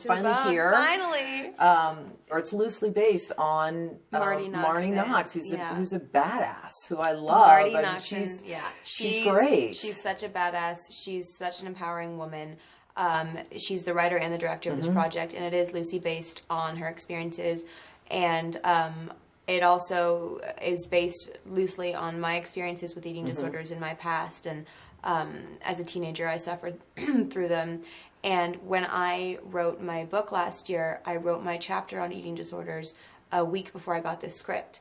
finally here. Finally. Or it's loosely based on Marty Knox, who's a badass, who I love. Marty Knox, she's she's great. She's such a badass. She's such an empowering woman. She's the writer and the director of this project, and it is loosely based on her experiences. And it also is based loosely on my experiences with eating disorders in my past. And as a teenager, I suffered through them. And when I wrote my book last year, I wrote my chapter on eating disorders a week before I got this script.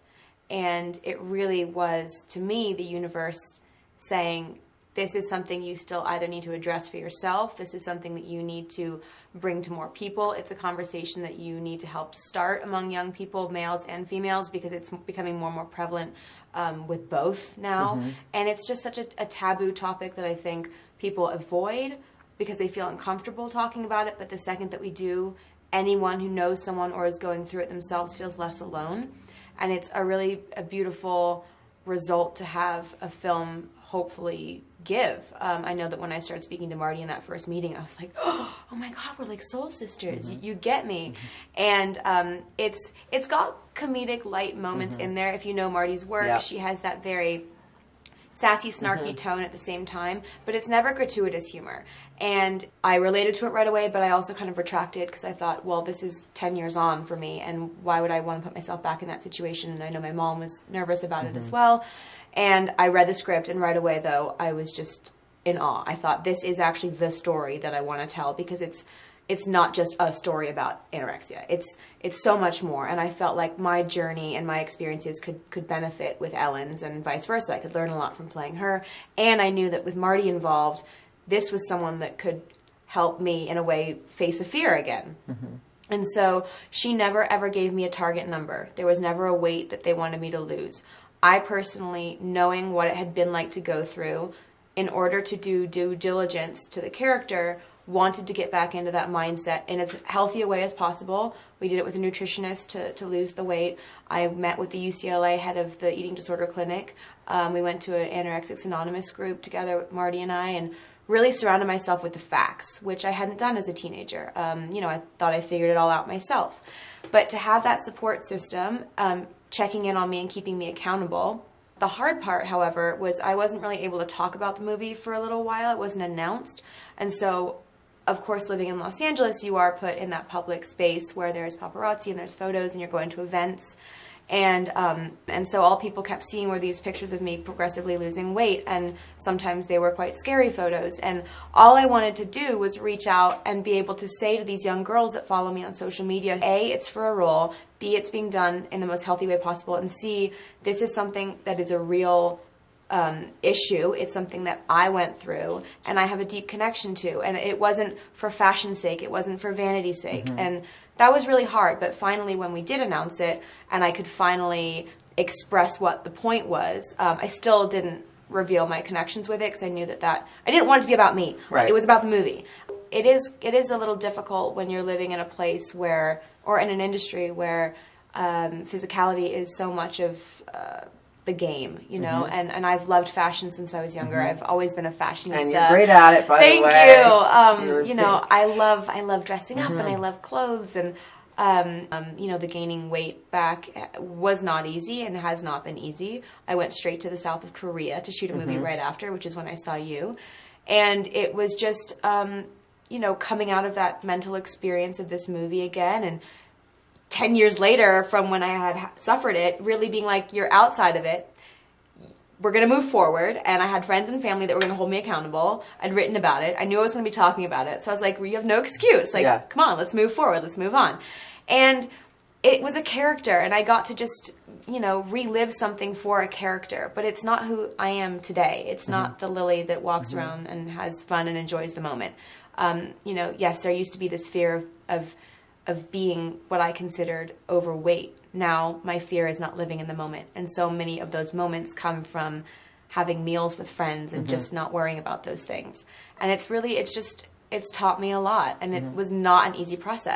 And it really was, to me, the universe saying, this is something you still either need to address for yourself. This is something that you need to bring to more people. It's a conversation that you need to help start among young people, males and females, because it's becoming more and more prevalent with both now. And it's just such a taboo topic that I think people avoid because they feel uncomfortable talking about it. But the second that we do, anyone who knows someone or is going through it themselves feels less alone. And it's a beautiful result to have a film hopefully give. I know that when I started speaking to Marty in that first meeting, I was like, oh my God, we're like soul sisters. You get me. And it's got comedic light moments in there. If you know Marty's work, she has that very sassy, snarky tone at the same time, but it's never gratuitous humor. And I related to it right away, but I also kind of retracted because I thought, well, this is 10 years on for me, and why would I want to put myself back in that situation? And I know my mom was nervous about it as well. And I read the script, and right away, though, I was just in awe. I thought, this is actually the story that I want to tell, because it's not just a story about anorexia. It's so much more. And I felt like my journey and my experiences could benefit with Ellen's, and vice versa. I could learn a lot from playing her. And I knew that with Marty involved, this was someone that could help me, in a way, face a fear again. And so she never, ever gave me a target number. There was never a weight that they wanted me to lose. I personally, knowing what it had been like to go through, in order to do due diligence to the character, wanted to get back into that mindset in as healthy a way as possible. We did it with a nutritionist to lose the weight. I met with the UCLA head of the eating disorder clinic. We went to an Anorexics Anonymous group together with Marty and I, and really surrounded myself with the facts, which I hadn't done as a teenager. I thought I figured it all out myself. But to have that support system, checking in on me and keeping me accountable. The hard part, however, was I wasn't really able to talk about the movie for a little while. It wasn't announced. And so, of course, living in Los Angeles, you are put in that public space where there's paparazzi and there's photos and you're going to events. And so all people kept seeing were these pictures of me progressively losing weight, and sometimes they were quite scary photos. And all I wanted to do was reach out and be able to say to these young girls that follow me on social media, A, it's for a role, B, it's being done in the most healthy way possible, and C, this is something that is a real issue. It's something that I went through and I have a deep connection to. And it wasn't for fashion's sake. It wasn't for vanity's sake. And that was really hard. But finally, when we did announce it and I could finally express what the point was, I still didn't reveal my connections with it because I knew that I didn't want it to be about me. Right. It was about the movie. It is a little difficult when you're living in a place where, or in an industry where physicality is so much of the game, and I've loved fashion since I was younger. I've always been a fashionista. And you're great at it, by the way. Thank you. I love dressing up and I love clothes, and the gaining weight back was not easy and has not been easy. I went straight to the south of Korea to shoot a movie right after, which is when I saw you. And it was just, coming out of that mental experience of this movie again, and 10 years later from when I had suffered it, really being like, you're outside of it. We're going to move forward. And I had friends and family that were going to hold me accountable. I'd written about it. I knew I was going to be talking about it. So I was like, you have no excuse. Come on, let's move forward. Let's move on. And it was a character, and I got to just, relive something for a character. But it's not who I am today. It's not the Lily that walks around and has fun and enjoys the moment. Yes, there used to be this fear of being what I considered overweight. Now my fear is not living in the moment. And so many of those moments come from having meals with friends and just not worrying about those things. And it's taught me a lot. And it was not an easy process.